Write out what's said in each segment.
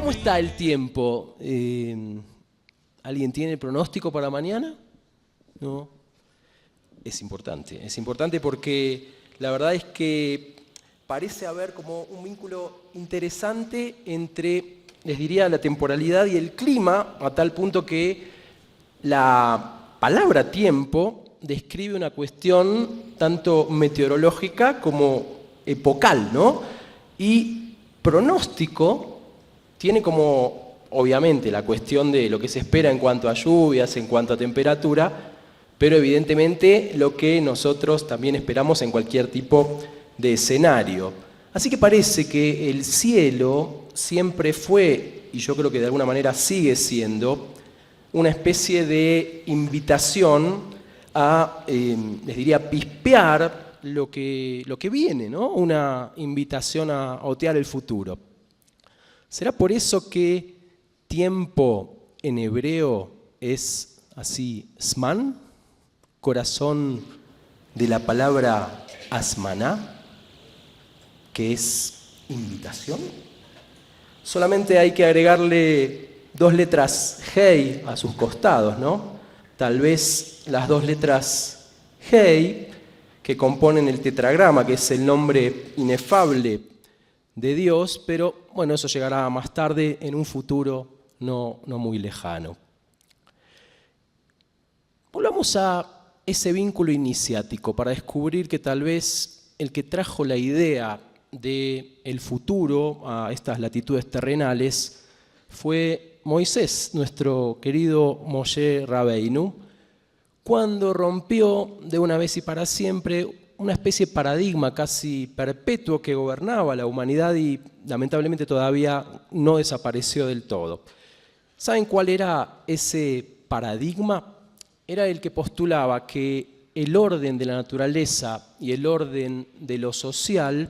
¿Cómo está el tiempo? ¿Alguien tiene el pronóstico para mañana? ¿No? Es importante porque la verdad es que parece haber como un vínculo interesante entre, les diría, la temporalidad y el clima, a tal punto que la palabra tiempo describe una cuestión tanto meteorológica como epocal, ¿no? Y pronóstico tiene como, obviamente, la cuestión de lo que se espera en cuanto a lluvias, en cuanto a temperatura, pero evidentemente lo que nosotros también esperamos en cualquier tipo de escenario. Así que parece que el cielo siempre fue, y yo creo que de alguna manera sigue siendo, una especie de invitación a, les diría, pispear lo que viene, ¿no? Una invitación a otear el futuro. ¿Será por eso que tiempo en hebreo es así, zman, corazón de la palabra asmaná, que es invitación? Solamente hay que agregarle 2 letras hei a sus costados, ¿no? Tal vez las 2 letras hei que componen el tetragrama, que es el nombre inefable de Dios, pero bueno, eso llegará más tarde en un futuro no muy lejano. Volvamos a ese vínculo iniciático para descubrir que tal vez el que trajo la idea del futuro a estas latitudes terrenales fue Moisés, nuestro querido Moshe Rabbeinu, cuando rompió de una vez y para siempre una especie de paradigma casi perpetuo que gobernaba la humanidad y lamentablemente todavía no desapareció del todo. ¿Saben cuál era ese paradigma? Era el que postulaba que el orden de la naturaleza y el orden de lo social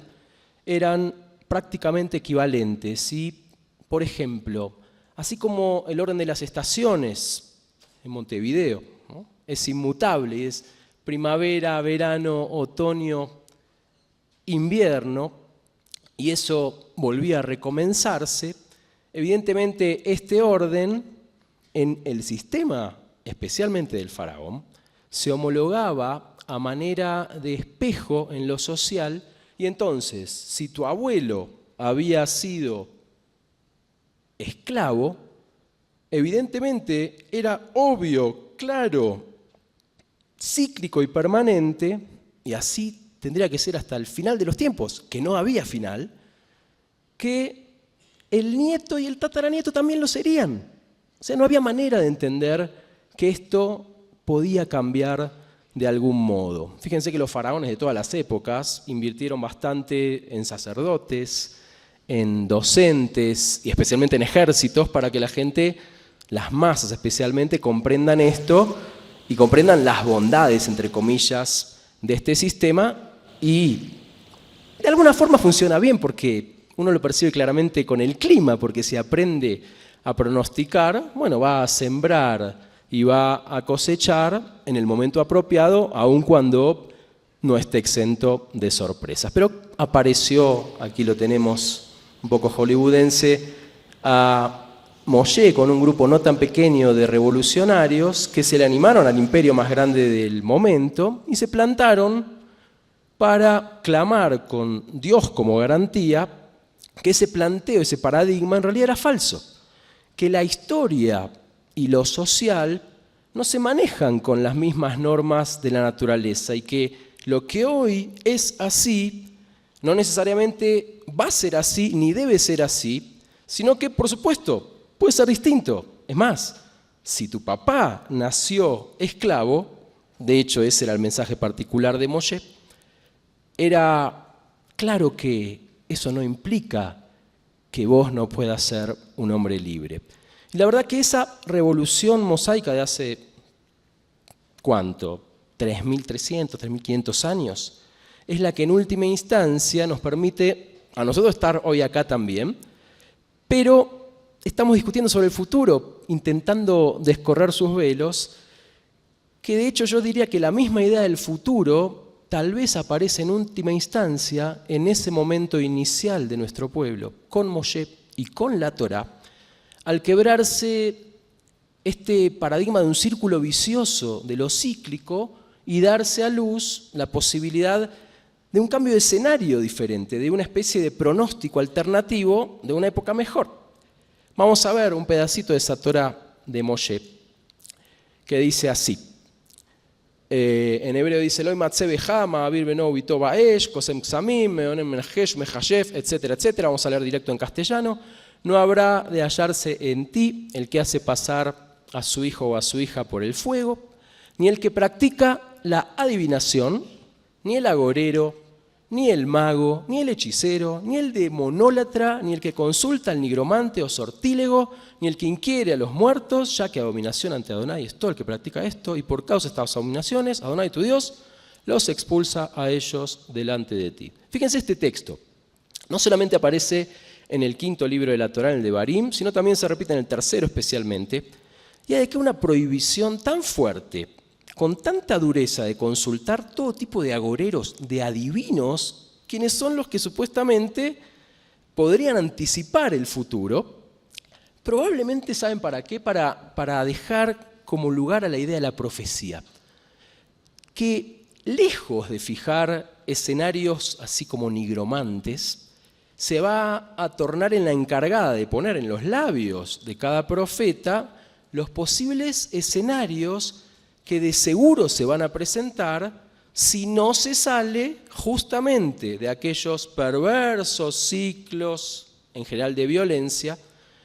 eran prácticamente equivalentes. Y, por ejemplo, así como el orden de las estaciones en Montevideo, ¿no?, es inmutable y es primavera, verano, otoño, invierno, y eso volvía a recomenzarse, evidentemente este orden en el sistema, especialmente del faraón, se homologaba a manera de espejo en lo social, y entonces, si tu abuelo había sido esclavo, evidentemente era obvio, claro, cíclico y permanente, y así tendría que ser hasta el final de los tiempos, que no había final, que el nieto y el tataranieto también lo serían. O sea, no había manera de entender que esto podía cambiar de algún modo. Fíjense que los faraones de todas las épocas invirtieron bastante en sacerdotes, en docentes y especialmente en ejércitos para que la gente, las masas especialmente, comprendan esto y comprendan las bondades, entre comillas, de este sistema, y de alguna forma funciona bien porque uno lo percibe claramente con el clima, porque si aprende a pronosticar, bueno, va a sembrar y va a cosechar en el momento apropiado, aun cuando no esté exento de sorpresas. Pero apareció, aquí lo tenemos un poco hollywoodense, a Moshe con un grupo no tan pequeño de revolucionarios que se le animaron al imperio más grande del momento y se plantaron para clamar con Dios como garantía que ese planteo, ese paradigma en realidad era falso, que la historia y lo social no se manejan con las mismas normas de la naturaleza y que lo que hoy es así no necesariamente va a ser así ni debe ser así, sino que, por supuesto, puede ser distinto. Es más, si tu papá nació esclavo, de hecho ese era el mensaje particular de Moshe, era claro que eso no implica que vos no puedas ser un hombre libre. Y la verdad que esa revolución mosaica de hace, ¿cuánto? 3.300, 3.500 años, es la que en última instancia nos permite a nosotros estar hoy acá también, pero estamos discutiendo sobre el futuro, intentando descorrer sus velos, que de hecho yo diría que la misma idea del futuro tal vez aparece en última instancia en ese momento inicial de nuestro pueblo, con Moshe y con la Torá, al quebrarse este paradigma de un círculo vicioso de lo cíclico y darse a luz la posibilidad de un cambio de escenario diferente, de una especie de pronóstico alternativo de una época mejor. Vamos a ver un pedacito de esa Torá de Moshe que dice así. En hebreo dice Eloi matze bejama, avir beno ubito baesh, kosem ksamim, meonem menajesh, mejashef, etcétera, etcétera. Vamos a leer directo en castellano. No habrá de hallarse en ti el que hace pasar a su hijo o a su hija por el fuego, ni el que practica la adivinación, ni el agorero, ni el mago, ni el hechicero, ni el demonólatra, ni el que consulta al nigromante o sortílego, ni el que inquiere a los muertos, ya que abominación ante Adonai es todo el que practica esto, y por causa de estas abominaciones, Adonai tu Dios los expulsa a ellos delante de ti. Fíjense este texto. No solamente aparece en el quinto libro de la Torá, en el de Barim, sino también se repite en el tercero especialmente. Y hay que una prohibición tan fuerte, con tanta dureza de consultar todo tipo de agoreros, de adivinos, quienes son los que supuestamente podrían anticipar el futuro. Probablemente, ¿saben para qué? Para dejar como lugar a la idea de la profecía. Que lejos de fijar escenarios así como nigromantes, se va a tornar en la encargada de poner en los labios de cada profeta los posibles escenarios que de seguro se van a presentar si no se sale justamente de aquellos perversos ciclos, en general de violencia,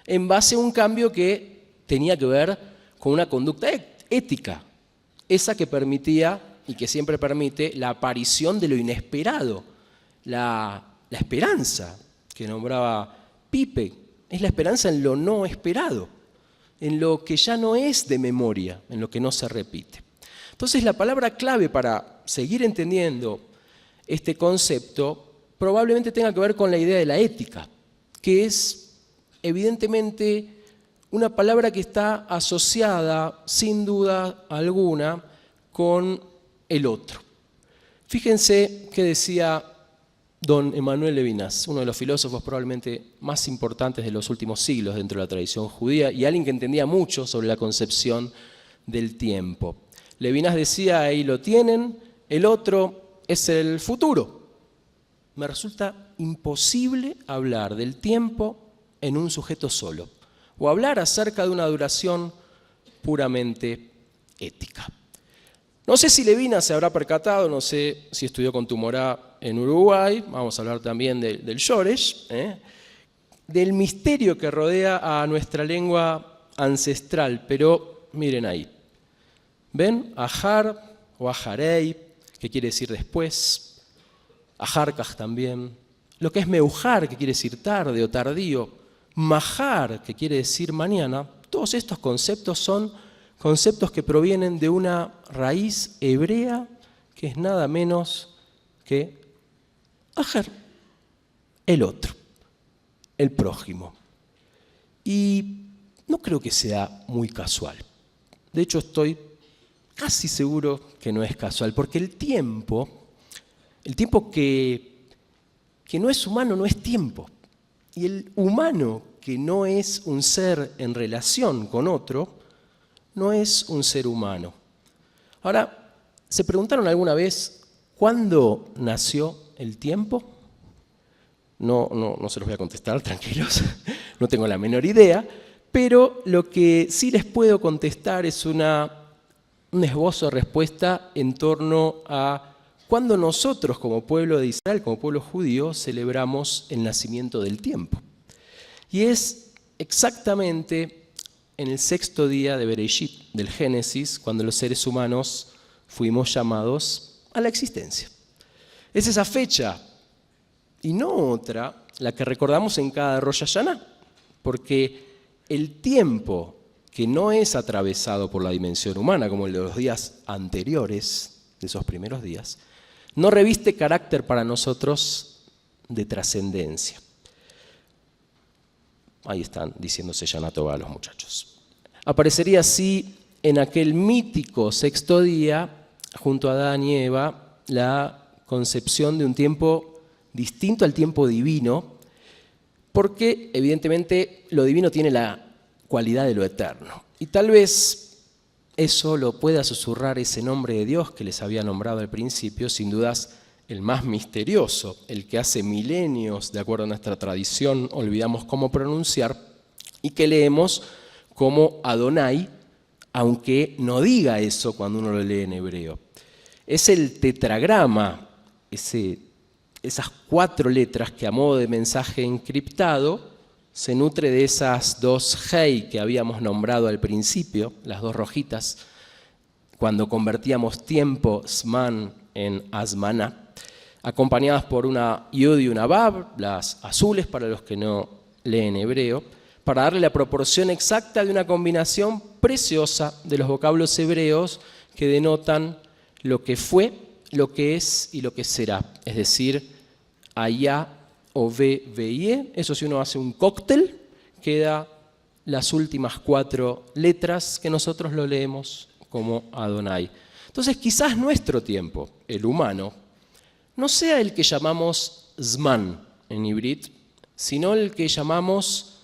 en base a un cambio que tenía que ver con una conducta ética, esa que permitía y que siempre permite la aparición de lo inesperado, la esperanza que nombraba Pipe, es la esperanza en lo no esperado, en lo que ya no es de memoria, en lo que no se repite. Entonces la palabra clave para seguir entendiendo este concepto probablemente tenga que ver con la idea de la ética, que es evidentemente una palabra que está asociada sin duda alguna con el otro. Fíjense qué decía don Emmanuel Levinas, uno de los filósofos probablemente más importantes de los últimos siglos dentro de la tradición judía y alguien que entendía mucho sobre la concepción del tiempo. Levinas decía, ahí lo tienen, el otro es el futuro. Me resulta imposible hablar del tiempo en un sujeto solo o hablar acerca de una duración puramente ética. No sé si Levinas se habrá percatado, no sé si estudió con Tumorá en Uruguay, vamos a hablar también del Shoresh, del misterio que rodea a nuestra lengua ancestral, pero miren ahí. ¿Ven? Ajar o ajarei, que quiere decir después, ajarkaj también, lo que es meujar, que quiere decir tarde o tardío, majar, que quiere decir mañana, todos estos conceptos son conceptos que provienen de una raíz hebrea que es nada menos que ajar, el otro, el prójimo. Y no creo que sea muy casual. De hecho, estoy casi seguro que no es casual, porque el tiempo que no es humano no es tiempo. Y el humano que no es un ser en relación con otro, no es un ser humano. Ahora, ¿se preguntaron alguna vez cuándo nació el tiempo? No se los voy a contestar, tranquilos, no tengo la menor idea, pero lo que sí les puedo contestar es un esbozo de respuesta en torno a cuándo nosotros como pueblo de Israel, como pueblo judío, celebramos el nacimiento del tiempo. Y es exactamente en el sexto día de Bereshit, del Génesis, cuando los seres humanos fuimos llamados a la existencia. Es esa fecha, y no otra, la que recordamos en cada Rosh Hashanah, porque el tiempo que no es atravesado por la dimensión humana, como el de los días anteriores, de esos primeros días, no reviste carácter para nosotros de trascendencia. Ahí están diciéndose Shana Tová a los muchachos. Aparecería así en aquel mítico sexto día, junto a Adán y Eva, la concepción de un tiempo distinto al tiempo divino, porque evidentemente lo divino tiene la cualidad de lo eterno. Y tal vez eso lo pueda susurrar ese nombre de Dios que les había nombrado al principio, sin dudas el más misterioso, el que hace milenios, de acuerdo a nuestra tradición, olvidamos cómo pronunciar, y que leemos como Adonai, aunque no diga eso cuando uno lo lee en hebreo. Es el tetragrama, esas 4 letras que a modo de mensaje encriptado se nutre de esas 2 Hei que habíamos nombrado al principio, las 2 rojitas, cuando convertíamos tiempo, Zman, en Azmaná, acompañadas por una Yud y una Vav, las azules para los que no leen hebreo, para darle la proporción exacta de una combinación preciosa de los vocablos hebreos que denotan lo que fue, lo que es y lo que será. Es decir, Ayá, Ove, Veye. Eso, si uno hace un cóctel, queda las últimas 4 letras que nosotros lo leemos como Adonai. Entonces, quizás nuestro tiempo, el humano, no sea el que llamamos Zman en Ibrit, sino el que llamamos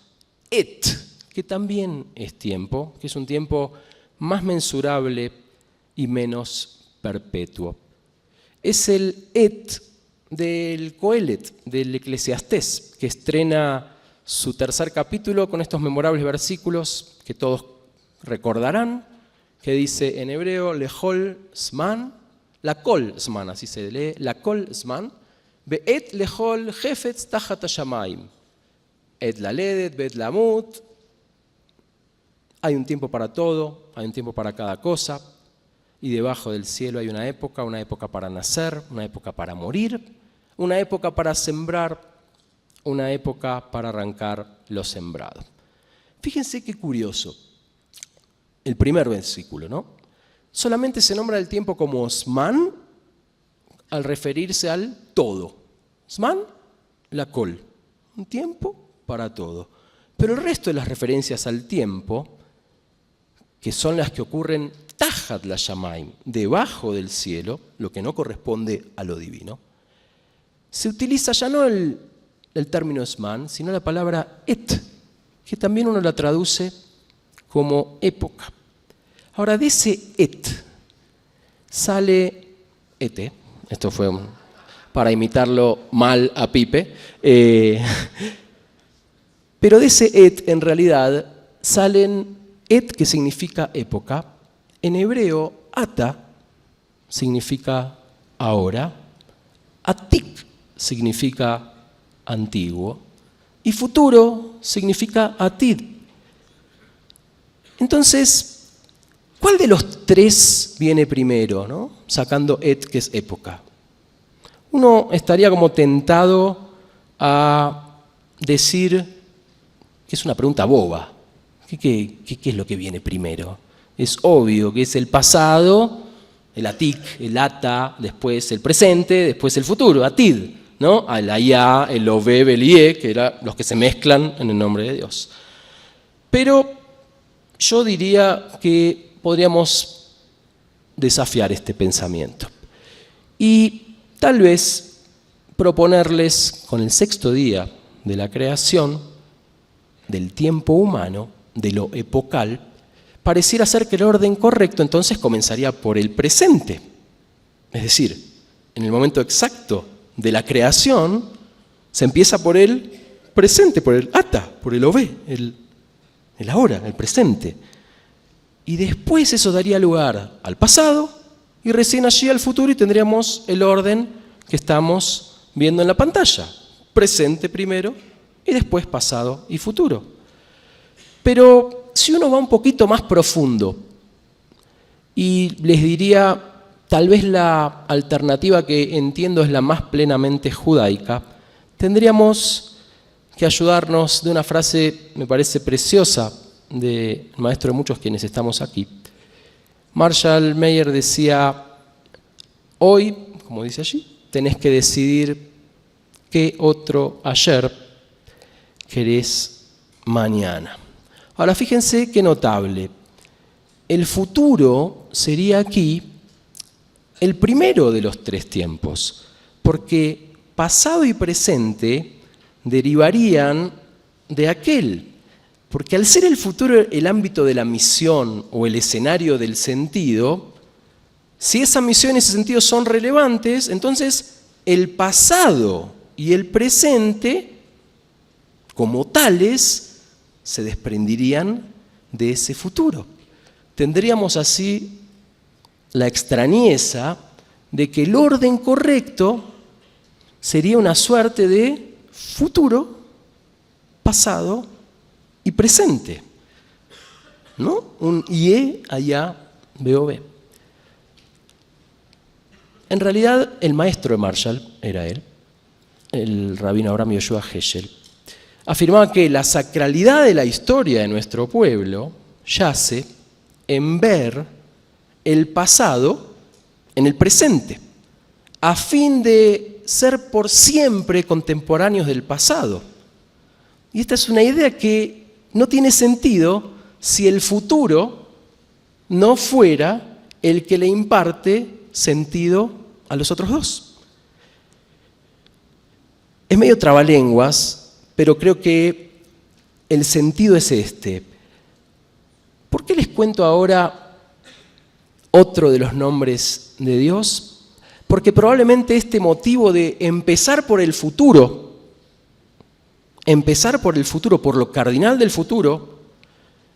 Et, que también es tiempo, que es un tiempo más mensurable y menos perpetuo. Es el Et del Coelet, del Eclesiastés, que estrena su 3er capítulo con estos memorables versículos que todos recordarán, que dice en hebreo, Lehol Zman, la Kol Zman, así se lee, la Kol Zman, Be'et Lehol Jefetz Tajat Hashamayim, Et Laledet, Bet Lamut. Hay un tiempo para todo, hay un tiempo para cada cosa, y debajo del cielo hay una época para nacer, una época para morir, una época para sembrar, una época para arrancar lo sembrado. Fíjense qué curioso, el primer versículo, ¿no? Solamente se nombra el tiempo como Zman al referirse al todo. Zman, la Kol, un tiempo para todo. Pero el resto de las referencias al tiempo, que son las que ocurren Tajat la Shamaim, debajo del cielo, lo que no corresponde a lo divino, se utiliza ya no el término Zman, sino la palabra Et, que también uno la traduce como época. Ahora, de ese Et sale Ete, esto fue para imitarlo mal a Pipe, pero de ese Et en realidad salen Et, que significa época. En hebreo, Ata significa ahora, Atik significa antiguo y futuro significa Atid. Entonces, ¿cuál de los 3 viene primero, ¿no? Sacando Et, que es época? Uno estaría como tentado a decir que es una pregunta boba. ¿Qué es lo que viene primero? Es obvio que es el pasado, el Atik, el Ata, después el presente, después el futuro, Atid, ¿no? El Ayá, el Ove, el Ie, que eran los que se mezclan en el nombre de Dios. Pero yo diría que podríamos desafiar este pensamiento y tal vez proponerles con el 6º día de la creación, del tiempo humano, de lo epocal, pareciera ser que el orden correcto entonces comenzaría por el presente. Es decir, en el momento exacto de la creación, se empieza por el presente, por el Ata, por el Ove, el ahora, el presente. Y después eso daría lugar al pasado y recién allí al futuro, y tendríamos el orden que estamos viendo en la pantalla. Presente primero y después pasado y futuro. Pero si uno va un poquito más profundo, y les diría, tal vez la alternativa que entiendo es la más plenamente judaica, tendríamos que ayudarnos de una frase, me parece preciosa, del maestro de muchos quienes estamos aquí. Marshall Mayer decía, hoy, como dice allí, tenés que decidir qué otro ayer querés mañana. Ahora fíjense qué notable. El futuro sería aquí el primero de los 3 tiempos, porque pasado y presente derivarían de aquel. Porque al ser el futuro el ámbito de la misión o el escenario del sentido, si esa misión y ese sentido son relevantes, entonces el pasado y el presente, como tales, se desprenderían de ese futuro. Tendríamos así la extrañeza de que el orden correcto sería una suerte de futuro, pasado y presente, ¿no? Un IE allá, BOB. En realidad, el maestro de Marshall era él, el rabino Abraham Yoshua Heschel. Afirmaba que la sacralidad de la historia de nuestro pueblo yace en ver el pasado en el presente, a fin de ser por siempre contemporáneos del pasado. Y esta es una idea que no tiene sentido si el futuro no fuera el que le imparte sentido a los otros dos. Es medio trabalenguas, pero creo que el sentido es este. ¿Por qué les cuento ahora otro de los nombres de Dios? Porque probablemente este motivo de empezar por el futuro, por lo cardinal del futuro,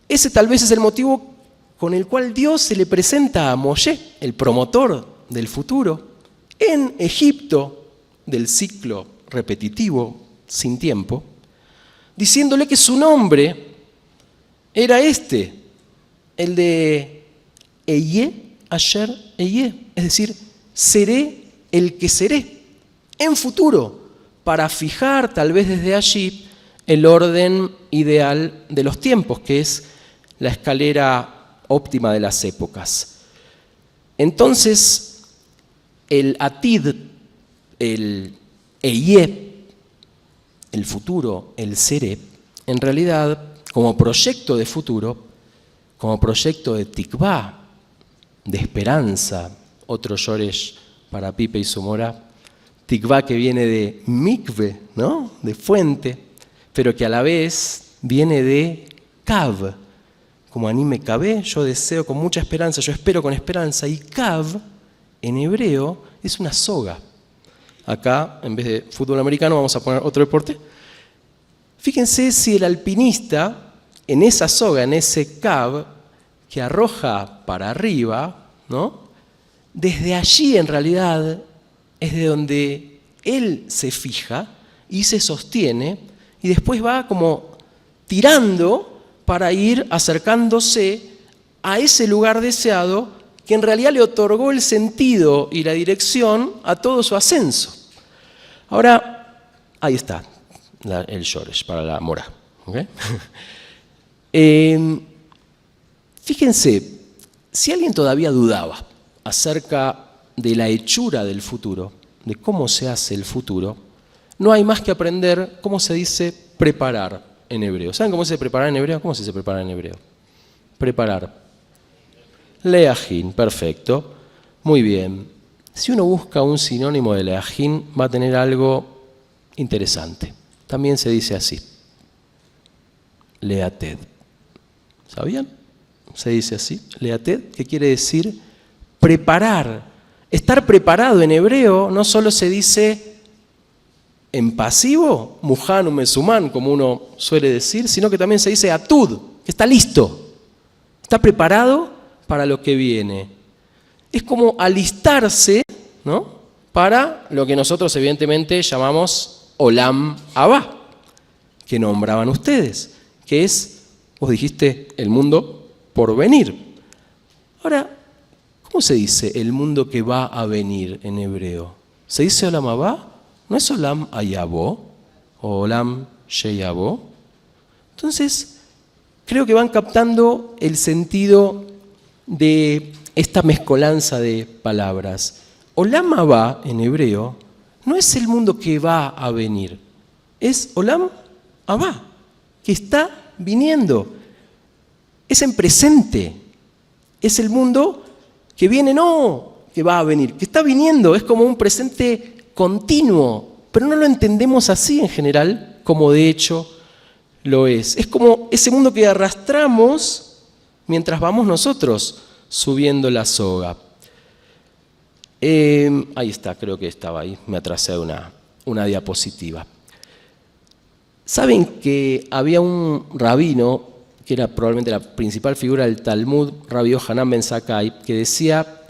ese tal vez es el motivo con el cual Dios se le presenta a Moshe, el promotor del futuro, en Egipto del ciclo repetitivo sin tiempo, diciéndole que su nombre era este, el de Eye Asher Eye, es decir, seré el que seré, en futuro, para fijar tal vez desde allí el orden ideal de los tiempos, que es la escalera óptima de las épocas. Entonces, el Atid, el Eye, el futuro, el seré, en realidad, como proyecto de futuro, como proyecto de tikvá, de esperanza, otro yoresh para Pipe y Sumora, tikvá que viene de mikve, ¿no? De fuente, pero que a la vez viene de kav, como anime kabé, yo deseo con mucha esperanza, yo espero con esperanza, y kav en hebreo es una soga. Acá, en vez de fútbol americano, vamos a poner otro deporte. Fíjense si el alpinista, en esa soga, en ese kav, que arroja para arriba, ¿no? Desde allí, en realidad, es de donde él se fija y se sostiene, y después va como tirando para ir acercándose a ese lugar deseado que en realidad le otorgó el sentido y la dirección a todo su ascenso. Ahora, ahí está el shoresh para la mora. ¿Okay? Fíjense, si alguien todavía dudaba acerca de la hechura del futuro, de cómo se hace el futuro, no hay más que aprender cómo se dice preparar en hebreo. ¿Saben cómo se dice preparar en hebreo? ¿Cómo se dice preparar en hebreo? Preparar. Leajín, perfecto. Muy bien. Si uno busca un sinónimo de leajín, va a tener algo interesante. También se dice así. Leated. ¿Sabían? Se dice así. Leated, que quiere decir preparar. Estar preparado en hebreo no solo se dice en pasivo, muhan o mesumán, como uno suele decir, sino que también se dice atud, que está listo. Está preparado para lo que viene. Es como alistarse, ¿no? Para lo que nosotros evidentemente llamamos Olam Abba, que nombraban ustedes, que es, vos dijiste, el mundo por venir. Ahora, ¿cómo se dice el mundo que va a venir en hebreo? ¿Se dice Olam Abba? ¿No es Olam Ayabó o Olam Sheyabó? Entonces, creo que van captando el sentido de esta mezcolanza de palabras. Olam Abba en hebreo no es el mundo que va a venir, es Olam Abba, que está viniendo. Es en presente, es el mundo que viene, no que va a venir, que está viniendo, es como un presente continuo, pero no lo entendemos así en general como de hecho lo es. Es como ese mundo que arrastramos mientras vamos nosotros subiendo la soga. Ahí está, creo que estaba ahí, me atrasé de una diapositiva. Saben que había un rabino, que era probablemente la principal figura del Talmud, Rabbi Yohanan ben Zakkai, que decía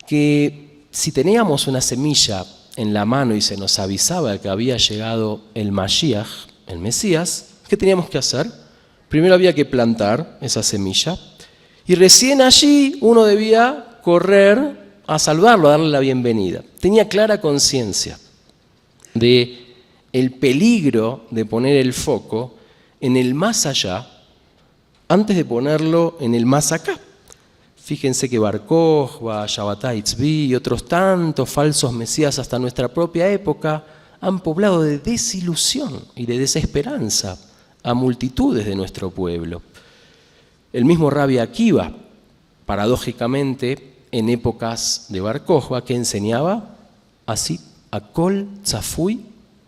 que si teníamos una semilla en la mano y se nos avisaba que había llegado el Mashiach, el Mesías, ¿qué teníamos que hacer? Primero había que plantar esa semilla y recién allí uno debía correr a saludarlo, a darle la bienvenida. Tenía clara conciencia de el peligro de poner el foco en el más allá antes de ponerlo en el más acá. Fíjense que Bar Kokhba, Shabbatai Tzvi y otros tantos falsos mesías hasta nuestra propia época han poblado de desilusión y de desesperanza a multitudes de nuestro pueblo. El mismo Rabbi Akiva, paradójicamente, en épocas de Bar Kokhba, que enseñaba así, Akol Tzafui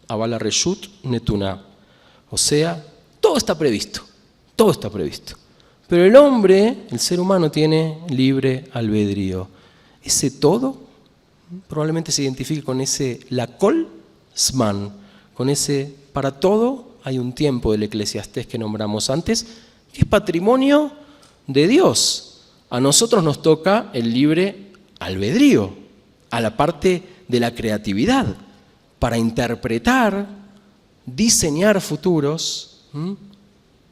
Aval Reshut Netuna. O sea, todo está previsto, todo está previsto. Pero el hombre, el ser humano, tiene libre albedrío. Ese todo probablemente se identifique con ese Lakol Zman, con ese para todo hay un tiempo del Eclesiastés que nombramos antes, que es patrimonio de Dios. A nosotros nos toca el libre albedrío, a la parte de la creatividad, para interpretar, diseñar futuros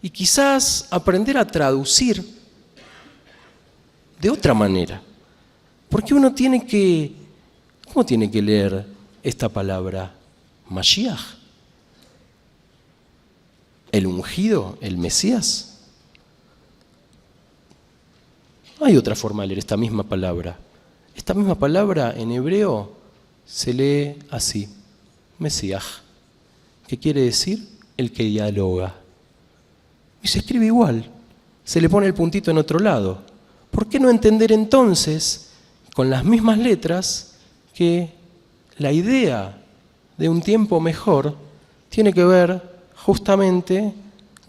y quizás aprender a traducir de otra manera. Porque uno tiene que, ¿cómo tiene que leer esta palabra? Mashiach, el ungido, el Mesías. Hay otra forma de leer esta misma palabra. Esta misma palabra en hebreo se lee así, Mesías, que quiere decir el que dialoga. Y se escribe igual, se le pone el puntito en otro lado. ¿Por qué no entender entonces, con las mismas letras, que la idea de un tiempo mejor tiene que ver justamente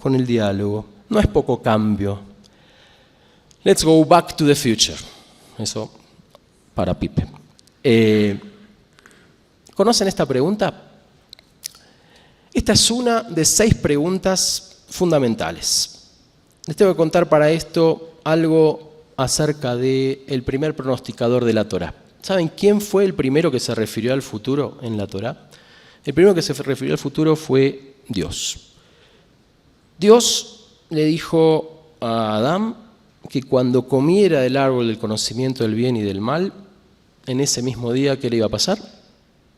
con el diálogo? No es poco cambio. Let's go back to the future. Eso para Pipe. ¿Conocen esta pregunta? Esta es una de 6 preguntas fundamentales. Les tengo que contar para esto algo acerca del primer pronosticador de la Torá. ¿Saben quién fue el primero que se refirió al futuro en la Torá? El primero que se refirió al futuro fue Dios. Dios le dijo a Adán que cuando comiera del árbol del conocimiento del bien y del mal, en ese mismo día, ¿qué le iba a pasar?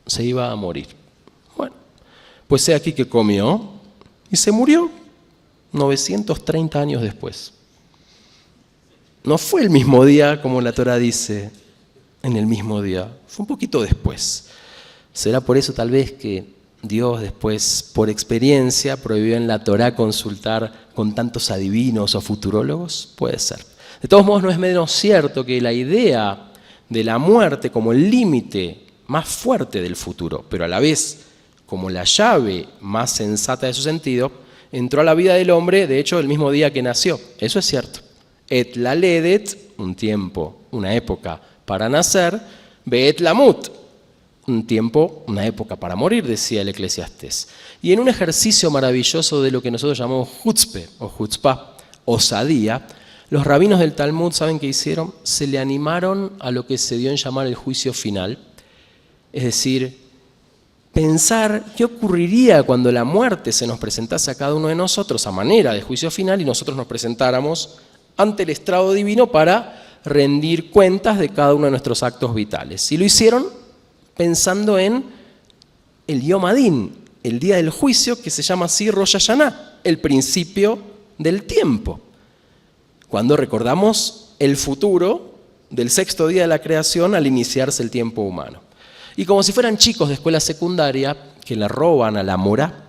Se iba a morir. Bueno, pues he aquí que comió y se murió 930 años después. No fue el mismo día, como la Torá dice, en el mismo día, fue un poquito después. ¿Será por eso tal vez que Dios después, por experiencia, prohibió en la Torá consultar con tantos adivinos o futurólogos? Puede ser. De todos modos, no es menos cierto que la idea de la muerte como el límite más fuerte del futuro, pero a la vez como la llave más sensata de su sentido, entró a la vida del hombre, de hecho, el mismo día que nació. Eso es cierto. Et laledet, un tiempo, una época para nacer, beet lamut, un tiempo, una época para morir, decía el Eclesiastés. Y en un ejercicio maravilloso de lo que nosotros llamamos chutzpe o chutzpah, osadía, los rabinos del Talmud, ¿saben qué hicieron? Se le animaron a lo que se dio en llamar el juicio final. Es decir, pensar qué ocurriría cuando la muerte se nos presentase a cada uno de nosotros a manera de juicio final y nosotros nos presentáramos ante el estrado divino para rendir cuentas de cada uno de nuestros actos vitales. Y lo hicieron pensando en el Yom Adin, el día del juicio, que se llama así Rosh Hashanah, el principio del tiempo. Cuando recordamos el futuro del 6º día de la creación al iniciarse el tiempo humano. Y como si fueran chicos de escuela secundaria que le roban a la Morá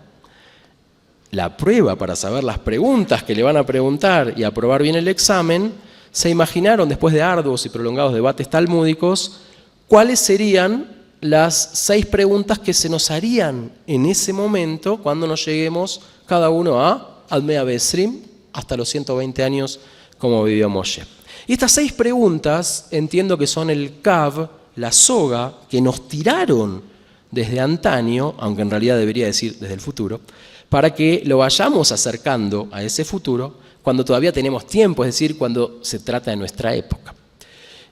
la prueba para saber las preguntas que le van a preguntar y aprobar bien el examen, se imaginaron, después de arduos y prolongados debates talmúdicos, cuáles serían las 6 preguntas que se nos harían en ese momento cuando nos lleguemos cada uno a Admea Besrim, hasta los 120 años como vivió Moshe. Y estas 6 preguntas entiendo que son el Kav, la soga, que nos tiraron desde antaño, aunque en realidad debería decir desde el futuro, para que lo vayamos acercando a ese futuro cuando todavía tenemos tiempo, es decir, cuando se trata de nuestra época.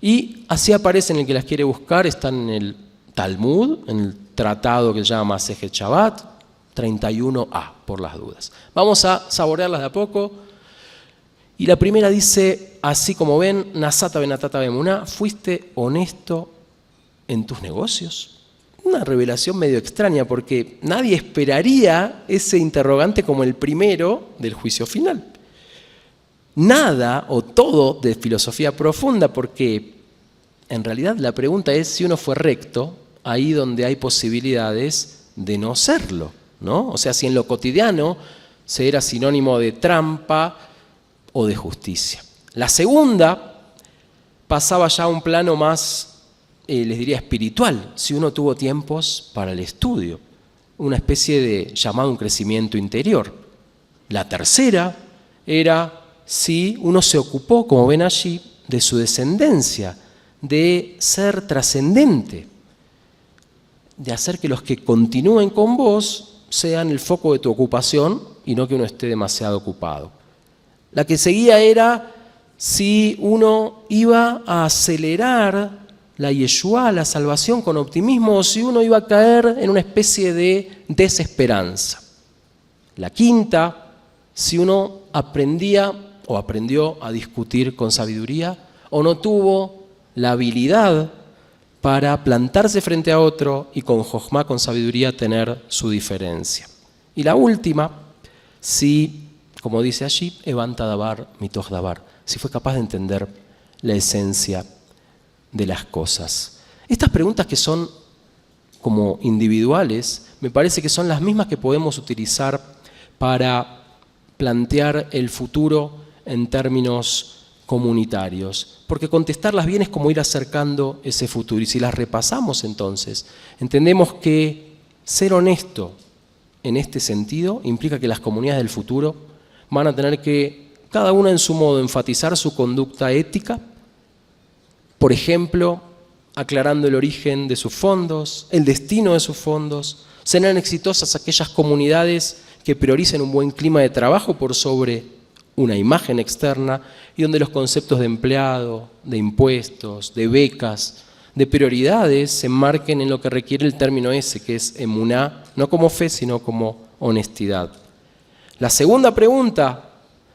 Y así aparecen, el que las quiere buscar, están en el Talmud, en el tratado que se llama Masejet Shabbat, 31a, por las dudas. Vamos a saborearlas de a poco. Y la primera dice, así como ven, Nasata benatata bemuná, ¿fuiste honesto en tus negocios? Una revelación medio extraña, porque nadie esperaría ese interrogante como el primero del juicio final. Nada o todo de filosofía profunda, porque en realidad la pregunta es si uno fue recto ahí donde hay posibilidades de no serlo, ¿no? O sea, si en lo cotidiano se era sinónimo de trampa o de justicia. La segunda pasaba ya a un plano más, les diría, espiritual, si uno tuvo tiempos para el estudio, una especie de llamado un crecimiento interior. La tercera era si uno se ocupó, como ven allí, de su descendencia, de ser trascendente, de hacer que los que continúen con vos sean el foco de tu ocupación y no que uno esté demasiado ocupado. La que seguía era si uno iba a acelerar la Yeshua, la salvación, con optimismo, o si uno iba a caer en una especie de desesperanza. La quinta, si uno aprendía o aprendió a discutir con sabiduría o no tuvo la habilidad para plantarse frente a otro y con jochma, con sabiduría, tener su diferencia. Y la última, si, como dice allí, Evanta Dabar, Mitoch Dabar, si fue capaz de entender la esencia de las cosas. Estas preguntas, que son como individuales, me parece que son las mismas que podemos utilizar para plantear el futuro en términos comunitarios, porque contestarlas bien es como ir acercando ese futuro. Y si las repasamos entonces, entendemos que ser honesto en este sentido implica que las comunidades del futuro van a tener que, cada una en su modo, enfatizar su conducta ética, por ejemplo, aclarando el origen de sus fondos, el destino de sus fondos. Serán exitosas aquellas comunidades que prioricen un buen clima de trabajo por sobre una imagen externa y donde los conceptos de empleado, de impuestos, de becas, de prioridades se enmarquen en lo que requiere el término ese, que es emuná, no como fe, sino como honestidad. La segunda pregunta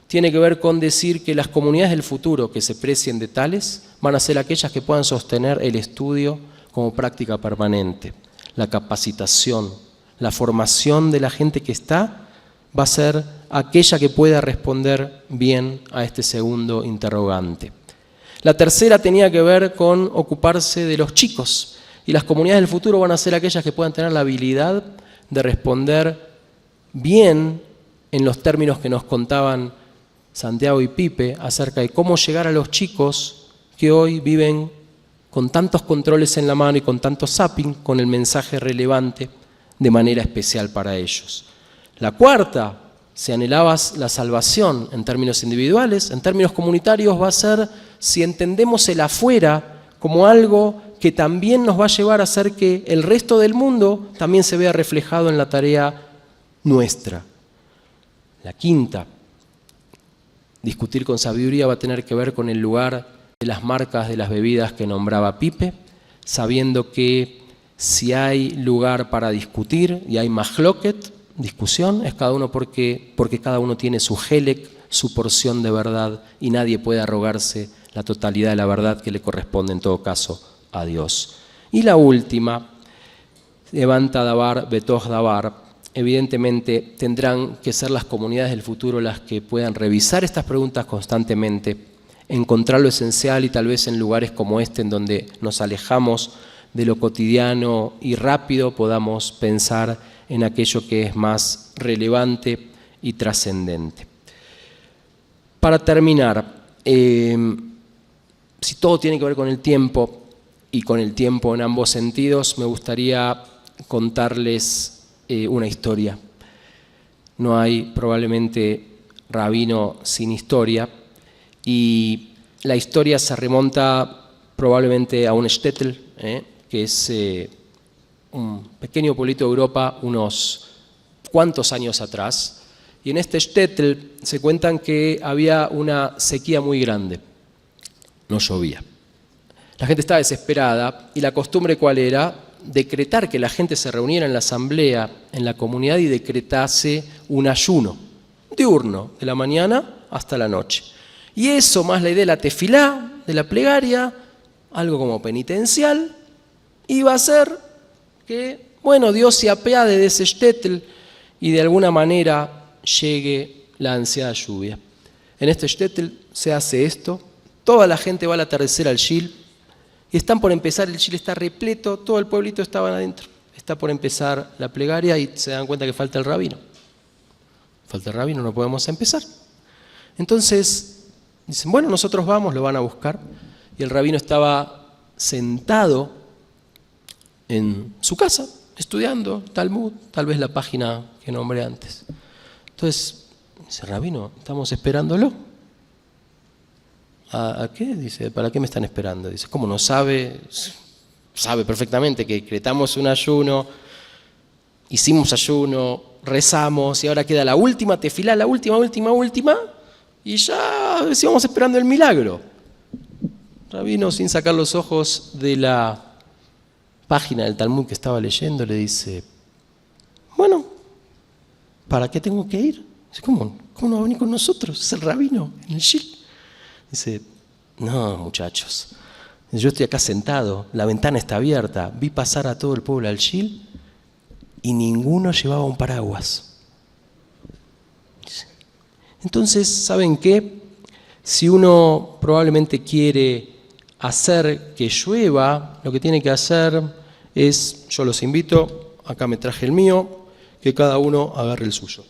tiene que ver con decir que las comunidades del futuro que se precien de tales van a ser aquellas que puedan sostener el estudio como práctica permanente. La capacitación, la formación de la gente que está va a ser aquella que pueda responder bien a este segundo interrogante. La tercera tenía que ver con ocuparse de los chicos, y las comunidades del futuro van a ser aquellas que puedan tener la habilidad de responder bien en los términos que nos contaban Santiago y Pipe acerca de cómo llegar a los chicos que hoy viven con tantos controles en la mano y con tanto zapping, con el mensaje relevante de manera especial para ellos. La cuarta, si anhelabas la salvación en términos individuales, en términos comunitarios va a ser si entendemos el afuera como algo que también nos va a llevar a hacer que el resto del mundo también se vea reflejado en la tarea nuestra. La quinta, discutir con sabiduría va a tener que ver con el lugar de las marcas de las bebidas que nombraba Pipe, sabiendo que si hay lugar para discutir y hay mahloket, discusión, es cada uno porque cada uno tiene su helek, su porción de verdad, y nadie puede arrogarse la totalidad de la verdad que le corresponde en todo caso a Dios. Y la última, Evanta Dabar, Betoch Dabar, evidentemente tendrán que ser las comunidades del futuro las que puedan revisar estas preguntas constantemente, encontrar lo esencial, y tal vez en lugares como este, en donde nos alejamos de lo cotidiano y rápido, podamos pensar en aquello que es más relevante y trascendente. Para terminar, si todo tiene que ver con el tiempo, y con el tiempo en ambos sentidos, me gustaría contarles una historia. No hay probablemente rabino sin historia, y la historia se remonta probablemente a un shtetl, que es un pequeño pueblito de Europa unos cuantos años atrás. Y en este shtetl se cuentan que había una sequía muy grande, no llovía. La gente estaba desesperada y la costumbre, ¿cuál era? Decretar que la gente se reuniera en la asamblea, en la comunidad, y decretase un ayuno diurno, de la mañana hasta la noche. Y eso, más la idea de la tefilá, de la plegaria, algo como penitencial, iba a hacer que, bueno, Dios se apiade de ese shtetl y de alguna manera llegue la ansiada lluvia. En este shtetl se hace esto, toda la gente va al atardecer al shil, y están por empezar, el shil está repleto, todo el pueblito estaba adentro. Está por empezar la plegaria y se dan cuenta que falta el rabino. Falta el rabino, no podemos empezar. Entonces dicen, bueno, nosotros vamos, lo van a buscar. Y el rabino estaba sentado en su casa, estudiando Talmud, tal vez la página que nombré antes. Entonces dice, rabino, estamos esperándolo. ¿A qué? Dice, ¿para qué me están esperando? Dice, ¿cómo no sabe? Sabe perfectamente que decretamos un ayuno, hicimos ayuno, rezamos, y ahora queda la última tefilá, la última, y ya sigamos esperando el milagro. Rabino, sin sacar los ojos de la página del Talmud que estaba leyendo, le dice, bueno, ¿para qué tengo que ir? Dice, ¿cómo no va a venir con nosotros? Es el rabino en el shil. Dice, no, muchachos, yo estoy acá sentado, la ventana está abierta, vi pasar a todo el pueblo al shil y ninguno llevaba un paraguas. Entonces, ¿saben qué? Si uno probablemente quiere hacer que llueva, lo que tiene que hacer es, yo los invito, acá me traje el mío, que cada uno agarre el suyo.